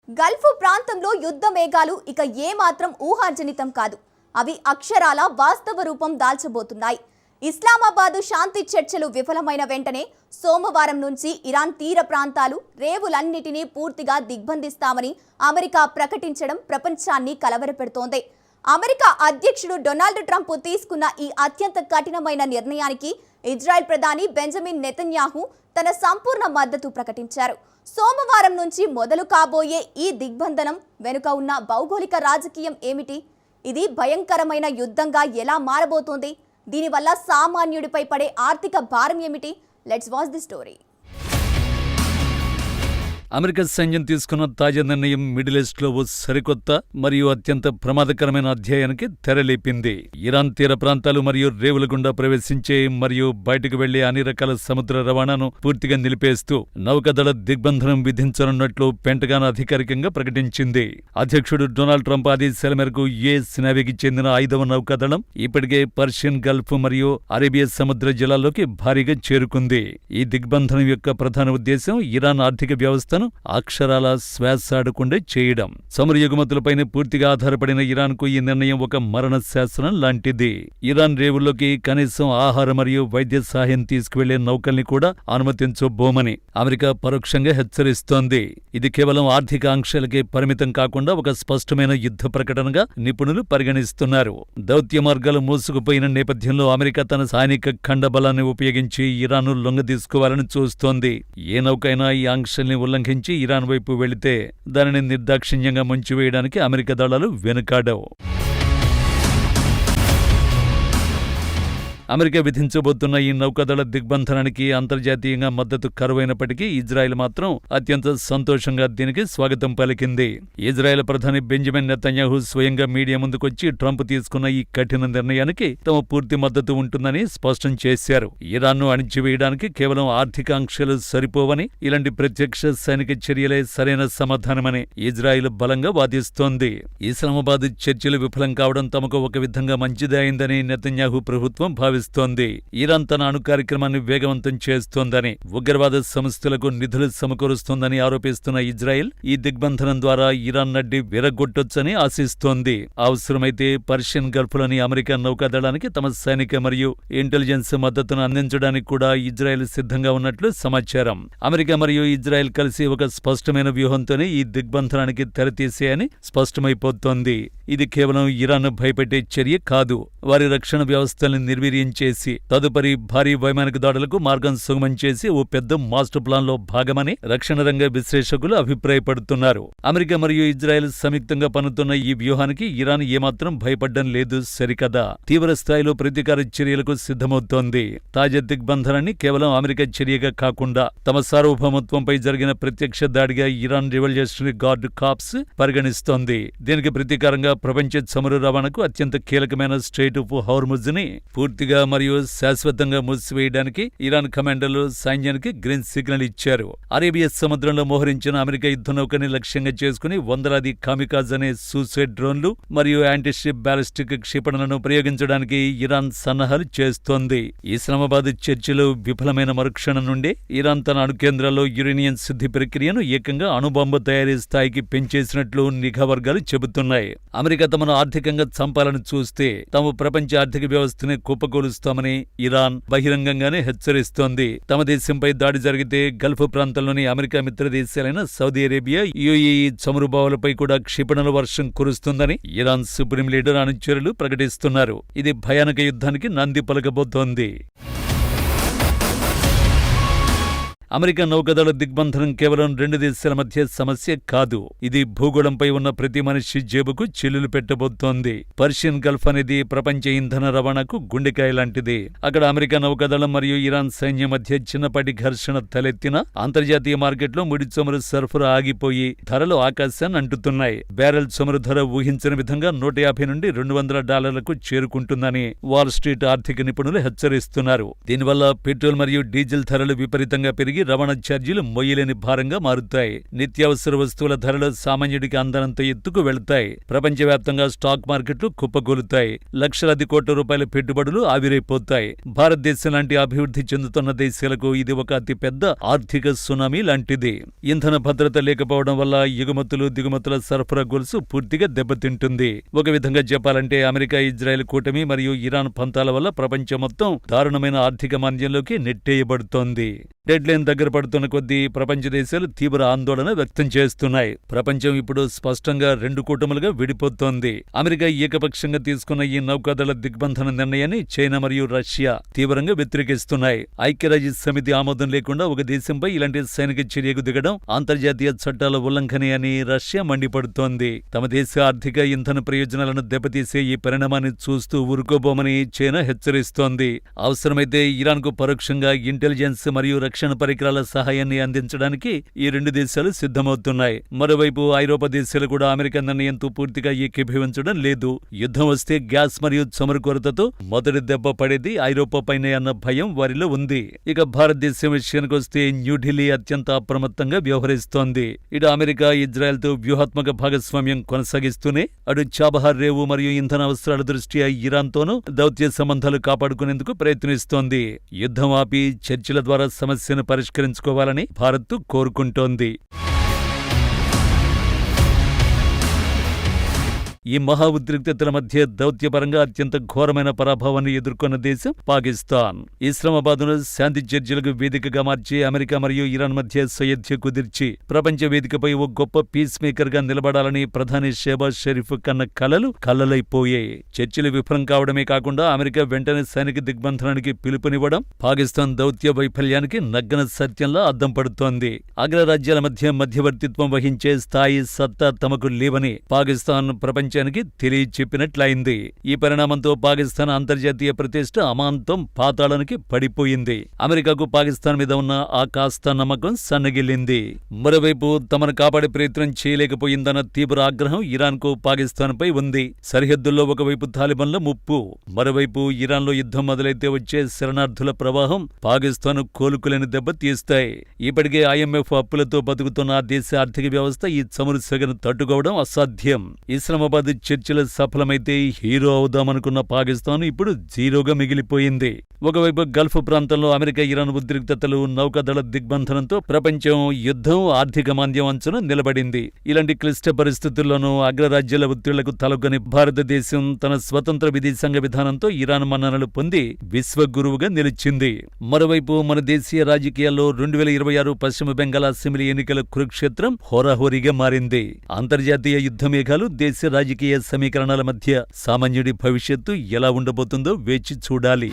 Gulf ప్రాంతంలో యుద్ధ మేఘాలు ఇక ఏమాత్రం ఊహాజనితం కాదు. అవి అక్షరాల వాస్తవ రూపం దాల్చబోతున్నాయి. ఇస్లామాబాద్ శాంతి చర్చలు విఫలమైన వెంటనే సోమవారం నుంచి ఇరాన్ తీర ప్రాంతాలు రేవులన్నిటినీ పూర్తిగా దిగ్బంధిస్తామని అమెరికా ప్రకటించడం ప్రపంచాన్ని కలవరపెడుతోంది. అమెరికా అధ్యక్షుడు డొనాల్డ్ ట్రంప్ తీసుకున్న ఈ అత్యంత కఠినమైన నిర్ణయానికి ఇజ్రాయెల్ ప్రధాని బెంజమిన్ నెతన్యాహు తన సంపూర్ణ మద్దతు ప్రకటించారు. సోమవారం నుంచి మొదలు కాబోయే ఈ దిగ్బంధనం వెనుక ఉన్న భౌగోళిక రాజకీయం ఏమిటి? ఇది భయంకరమైన యుద్ధంగా ఎలా మారబోతోంది? దీనివల్ల సామాన్యుడిపై పడే ఆర్థిక భారం ఏమిటి? Let's watch the story. America సైన్యం తీసుకున్న తాజా నిర్ణయం మిడిల్ ఈస్ట్ లో ఓ సరికొత్త మరియు అత్యంత ప్రమాదకరమైన అధ్యాయానికి తెరలేపింది. ఇరాన్ తీర ప్రాంతాలు మరియు రేవుల గుండా ప్రవేశించే మరియు బయటకు వెళ్లే అన్ని రకాల సముద్ర రవాణాను పూర్తిగా నిలిపేస్తూ నౌకాదళ దిగ్బంధనం విధించనున్నట్లు పెంటగాన్ అధికారికంగా ప్రకటించింది. అధ్యక్షుడు డొనాల్డ్ ట్రంప్ ఆదేశాల మేరకు యుఎస్ నేవీకి చెందిన 5వ నౌకాదళం ఇప్పటికే పర్షియన్ గల్ఫ్ మరియు అరేబియా సముద్ర జలాల్లోకి భారీగా చేరుకుంది. ఈ దిగ్బంధనం యొక్క ప్రధాన ఉద్దేశం ఇరాన్ ఆర్థిక వ్యవస్థ అక్షరాల శ్వాసాడకుండా చేయడం. చమురు ఎగుమతులపైన పూర్తిగా ఆధారపడిన ఇరాన్కు ఈ నిర్ణయం ఒక మరణ శాసనం లాంటిది. ఇరాన్ రేవుల్లోకి కనీసం ఆహార మరియు వైద్య సహాయం తీసుకువెళ్లే నౌకల్ని కూడా అనుమతించబోమని అమెరికా పరోక్షంగా హెచ్చరిస్తోంది. ఇది కేవలం ఆర్థిక ఆంక్షలకే పరిమితం కాకుండా ఒక స్పష్టమైన యుద్ధ ప్రకటనగా నిపుణులు పరిగణిస్తున్నారు. దౌత్య మార్గాలు మూసుకుపోయిన నేపథ్యంలో అమెరికా తన సైనిక ఖండబలాన్ని ఉపయోగించి ఇరాన్ను లొంగదీసుకోవాలని చూస్తోంది. ఏ నౌకైనా ఈ ఆంక్షల్ని ఉల్లంఘించి ఇరాన్ వైపు వెళితే దానిని నిర్దాక్షిణ్యంగా ముంచివేయడానికి అమెరికా దళాలు వెనుకాడవు. అమెరికా విధించబోతున్న ఈ నౌకాదళ దిగ్బంధనానికి అంతర్జాతీయంగా మద్దతు కరువైనప్పటికీ ఇజ్రాయెల్ మాత్రం అత్యంత సంతోషంగా దీనికి స్వాగతం పలికింది. ఇజ్రాయెల్ ప్రధాని బెంజమిన్ నెతన్యాహు స్వయంగా మీడియా ముందుకొచ్చి ట్రంప్ తీసుకున్న ఈ కఠిన నిర్ణయానికి తమ పూర్తి మద్దతు ఉంటుందని స్పష్టం చేశారు. ఇరాన్ను అణిచివేయడానికి కేవలం ఆర్థిక ఆంక్షలు సరిపోవని, ఇలాంటి ప్రత్యక్ష సైనిక చర్యలే సరైన సమాధానమని ఇజ్రాయెల్ బలంగా వాదిస్తోంది. ఇస్లామాబాద్ చర్చలు విఫలం కావడం తమకు ఒక విధంగా మంచిదే అయిందని నెతన్యాహు ప్రభుత్వం భావిస్తోంది. ఇరాన్ తన అణు కార్యక్రమాన్ని వేగవంతం చేస్తోందని, ఉగ్రవాద సంస్థలకు నిధులు సమకూరుస్తోందని ఆరోపిస్తున్న ఇజ్రాయెల్ ఈ దిగ్బంధనం ద్వారా ఇరాన్ నడ్డి విరగొట్టొచ్చని ఆశిస్తోంది. అవసరమైతే పర్షియన్ గల్ఫ్లోని అమెరికా నౌకాదళానికి తమ సైనిక మరియు ఇంటెలిజెన్స్ మద్దతును అందించడానికి కూడా ఇజ్రాయెల్ సిద్ధంగా ఉన్నట్లు సమాచారం. అమెరికా మరియు ఇజ్రాయెల్ కలిసి ఒక స్పష్టమైన వ్యూహంతోనే ఈ దిగ్బంధనానికి తెరతీసేయని స్పష్టమైపోతోంది. ఇది కేవలం ఇరాన్ను భయపెట్టే చర్య కాదు, వారి రక్షణ వ్యవస్థల్ని నిర్వీర్యం చేసి తదుపరి భారీ వైమానిక దాడులకు మార్గం సుగమం చేసి ఓ పెద్ద మాస్టర్ ప్లాన్ లో భాగమని రక్షణ రంగ విశ్లేషకులు అభిప్రాయపడుతున్నారు. అమెరికా మరియు ఇజ్రాయెల్ సంయుక్తంగా పన్నుతున్న ఈ వ్యూహానికి ఇరాన్ ఏమాత్రం భయపడ్డం లేదు సరికదా, తీవ్ర స్థాయిలో ప్రతీకార చర్యలకు సిద్ధమవుతోంది. తాజా దిగ్బంధనాన్ని కేవలం అమెరికా చర్యగా కాకుండా తమ సార్వభౌమత్వంపై జరిగిన ప్రత్యక్ష దాడిగా ఇరాన్ రివల్యూషనరీ గార్డ్ కార్ప్స్ పరిగణిస్తోంది. దీనికి ప్రతీకారంగా ప్రపంచ చమురు రవాణాకు అత్యంత కీలకమైన స్ట్రెయిట్ ఆఫ్ హార్ముజ్ ని పూర్తిగా మరియు శాశ్వతంగా మూసివేయడానికి ఇరాన్ కమాండర్లు సైన్యానికి గ్రీన్ సిగ్నల్ ఇచ్చారు. అరేబియా సముద్రంలో మోహరించిన అమెరికా యుద్ధ నౌకని లక్ష్యంగా చేసుకుని వందలాది కామికాజ్ అనే సూసైడ్ డ్రోన్లు మరియు యాంటీషిప్ బ్యాలిస్టిక్ క్షిపణులను ప్రయోగించడానికి ఇరాన్ సన్నాహాలు చేస్తోంది. ఇస్లామాబాద్ చర్చలు విఫలమైన మరుక్షణం నుండే ఇరాన్ తన అణు కేంద్రాల్లో యురేనియం శుద్ధి ప్రక్రియను ఏకంగా అణుబాంబు తయారీ స్థాయికి పెంచేసినట్లు నిఘా వర్గాలు చెబుతున్నాయి. అమెరికా తమను ఆర్థికంగా చంపాలని చూస్తే తాము ప్రపంచ ఆర్థిక వ్యవస్థని కుప్పకూలుస్తామని ఇరాన్ బహిరంగంగానే హెచ్చరిస్తోంది. తమ దేశంపై దాడి జరిగితే గల్ఫ్ ప్రాంతంలోని అమెరికా మిత్ర దేశాలైన సౌదీ అరేబియా, యుఏఈ చమురు బావులపై కూడా క్షిపణుల వర్షం కురుస్తుందని ఇరాన్ సుప్రీం లీడర్ అనుచరులు ప్రకటిస్తున్నారు. ఇది భయానక యుద్ధానికి నాంది పలకబోతోంది. అమెరికా నౌకాదళ దిగ్బంధనం కేవలం రెండు దేశాల మధ్య సమస్య కాదు, ఇది భూగోళంపై ఉన్న ప్రతి మనిషి జేబుకు చిల్లులు పెట్టబోతోంది. పర్షియన్ గల్ఫ్ అనేది ప్రపంచ ఇంధన రవాణాకు గుండెకాయ లాంటిది. అక్కడ అమెరికా నౌకాదళం మరియు ఇరాన్ సైన్యం మధ్య చిన్నపాటి ఘర్షణ తలెత్తిన అంతర్జాతీయ మార్కెట్లో ముడి చమురు సరఫరా ఆగిపోయి ధరలు ఆకాశాన్ని అంటుతున్నాయి. బ్యారెల్ చమురు ధర ఊహించని విధంగా $150 నుండి $200 చేరుకుంటుందని వాల్ స్ట్రీట్ ఆర్థిక నిపుణులు హెచ్చరిస్తున్నారు. దీనివల్ల పెట్రోల్ మరియు డీజిల్ ధరలు విపరీతంగా పెరిగి పెరిగి రవాణా ఛార్జీలు మొయ్యలేని భారంగా మారుతాయి. నిత్యావసర వస్తువుల ధరలు సామాన్యుడికి అందనంత ఎత్తుకు వెళతాయి. ప్రపంచవ్యాప్తంగా స్టాక్ మార్కెట్లు కుప్పకూలుతాయి. లక్షలాది కోట్ల రూపాయల పెట్టుబడులు ఆవిరైపోతాయి. భారతదేశం లాంటి అభివృద్ధి చెందుతున్న దేశాలకు ఇది ఒక అతిపెద్ద ఆర్థిక సునామీ లాంటిది. ఇంధన భద్రత లేకపోవడం వల్ల ఎగుమతులు దిగుమతుల సరఫరా గొలుసు పూర్తిగా దెబ్బతింటుంది. ఒక విధంగా చెప్పాలంటే అమెరికా ఇజ్రాయెల్ కూటమి మరియు ఇరాన్ పంతాల వల్ల ప్రపంచం మొత్తం దారుణమైన ఆర్థిక మాంద్యంలోకి నెట్టేయబడుతోంది. డెడ్లైన్ దగ్గర పడుతున్న కొద్దీ ప్రపంచ దేశాలు తీవ్ర ఆందోళన వ్యక్తం చేస్తున్నాయి. ప్రపంచం ఇప్పుడు స్పష్టంగా రెండు కూటములుగా విడిపోతోంది. అమెరికా ఏకపక్షంగా తీసుకున్న ఈ నౌకాదళ దిగ్బంధన నిర్ణయాన్ని చైనా మరియు రష్యా తీవ్రంగా వ్యతిరేకిస్తున్నాయి. ఐక్యరాజ్య సమితి ఆమోదం లేకుండా ఒక దేశంపై ఇలాంటి సైనిక చర్యకు దిగడం అంతర్జాతీయ చట్టాల ఉల్లంఘనే అని రష్యా మండిపడుతోంది. తమ దేశ ఆర్థిక ఇంధన ప్రయోజనాలను దెబ్బతీసే ఈ పరిణామాన్ని చూస్తూ ఊరుకోబోమని చైనా హెచ్చరిస్తోంది. అవసరమైతే ఇరాన్కు పరోక్షంగా ఇంటెలిజెన్స్ మరియు రక్షణ పరికరాల సహాయాన్ని అందించడానికి ఈ రెండు దేశాలు సిద్ధమవుతున్నాయి. మరోవైపు ఐరోపా దేశాలు కూడా అమెరికా నిర్ణయంతో పూర్తిగా ఏకీభవించడం లేదు. యుద్ధం వస్తే గ్యాస్ మరియు చమురు కొరతతో మొదటి దెబ్బ పడేది ఐరోపాపైనే అన్న భయం వారిలో ఉంది. ఇక భారతదేశం విషయానికి వస్తే న్యూఢిల్లీ అత్యంత అప్రమత్తంగా వ్యవహరిస్తోంది. ఇటు అమెరికా ఇజ్రాయెల్తో వ్యూహాత్మక భాగస్వామ్యం కొనసాగిస్తూనే అటు చాబహార్ రేవు మరియు ఇంధన అవసరాల దృష్ట్యా ఇరాన్తోనూ దౌత్య సంబంధాలు కాపాడుకునేందుకు ప్రయత్నిస్తోంది. యుద్ధం ఆపి చర్చల ద్వారా సమస్యను పరిష్కరించుకోవాలని భారత్ కోరుకుంటోంది. ఈ మహా ఉద్రిక్తతల మధ్య దౌత్యపరంగా అత్యంత ఘోరమైన పరాభవాన్ని ఎదుర్కొన్న దేశం పాకిస్తాన్. ఇస్లామాబాద్ను శాంతి చర్చలకు వేదికగా మార్చి అమెరికా మరియు ఇరాన్ మధ్య సయోధ్య కుదిర్చి ప్రపంచ వేదికపై ఓ గొప్ప పీస్ మేకర్ గా నిలబడాలని ప్రధాని షెహబాజ్ షరీఫ్ కన్న కలలు కల్లలైపోయాయి. చర్చలు విఫలం కావడమే కాకుండా అమెరికా వెంటనే సైనిక దిగ్బంధనానికి పిలుపునివ్వడం పాకిస్తాన్ దౌత్య వైఫల్యానికి నగ్న సత్యంలా అద్దం పడుతోంది. అగ్రరాజ్యాల మధ్య మధ్యవర్తిత్వం వహించే స్థాయి సత్తా తమకు లేవని పాకిస్తాన్ ప్రపంచ తెలియచెప్పినట్లయింది. ఈ పరిణామంతో పాకిస్తాన్ అంతర్జాతీయ ప్రతిష్ట అమాంతం పాతాళానికి పడిపోయింది. అమెరికాకు పాకిస్తాన్ మీద ఉన్న ఆ కాస్త నమ్మకం సన్నగిల్లింది. మరోవైపు తమను కాపాడే ప్రయత్నం చేయలేకపోయిందన్న తీవ్ర ఆగ్రహం ఇరాన్కు పాకిస్తాన్పై ఉంది. సరిహద్దుల్లో ఒకవైపు తాలిబాన్ల ముప్పు, మరోవైపు ఇరాన్లో యుద్ధం మొదలైతే వచ్చే శరణార్థుల ప్రవాహం పాకిస్తాన్ కోలుకులేని దెబ్బ తీస్తాయి. ఇప్పటికే IMF అప్పులతో బతుకుతున్న ఆ దేశ ఆర్థిక వ్యవస్థ ఈ చమురు సెగను తట్టుకోవడం అసాధ్యం. ఇస్లామాబాద్ చర్చలు సఫలమైతే హీరో అవుదామనుకున్న పాకిస్తాన్ ఇప్పుడు జీరోగా మిగిలిపోయింది. ఒకవైపు గల్ఫ్ ప్రాంతంలో అమెరికా ఇరాన్ ఉద్రిక్తతలు నౌకాదళ దిగ్బంధనంతో ప్రపంచం యుద్ధం ఆర్థిక మాంద్యం అంచున నిలబడింది. ఇలాంటి క్లిష్ట పరిస్థితుల్లోనూ అగ్రరాజ్యాల ఒత్తిళ్లకు తలొగ్గని భారతదేశం తన స్వతంత్ర విదేశాంగ విధానంతో ఇరాన్ మన్ననలు పొంది విశ్వగురువుగా నిలిచింది. మరోవైపు మన దేశీయ రాజకీయాల్లో 2026 పశ్చిమ బెంగాల్ అసెంబ్లీ ఎన్నికల కురుక్షేత్రం హోరాహోరీగా మారింది. అంతర్జాతీయ యుద్ధ మేఘాలు దేశ రాజకీయ సమీకరణాల మధ్య సామాన్యుడి భవిష్యత్తు ఎలా ఉండబోతుందో వేచి చూడాలి.